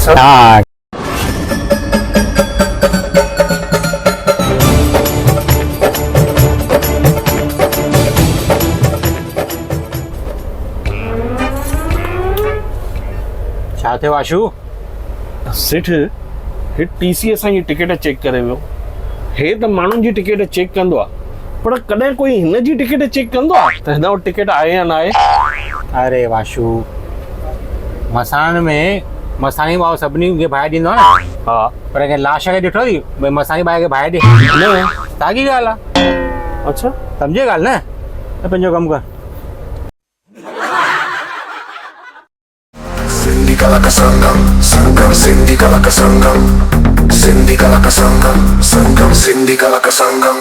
हाँ। छा थियो आशू? सेठ हे टीसी असांजी टिकट चेक करे वियो। हे त माण्हुनि जी टिकट चेक कंदो आहे, पर कॾहिं कोई हिन जी टिकट चेक कंदो आहे त हिन वटि टिकट आहे या न आहे? अरे वाशू, मसान में मसाणी भाउ सभिनी खे बाहि ॾींदो आहे न। हा, पर कंहिं लाश खे ॾिठो अथई भई मसाणी भाउ खे बाहि ॾे? न। साॻी ॻाल्हि आहे। अच्छा, सम्झे ॻाल्हि न? त पंहिंजो कमु कर। Cindy Kalaka Sangam, Sangam Cindy Kalaka Sangam, Cindy Kalaka Sangam, Sangam Cindy Kalaka Sangam.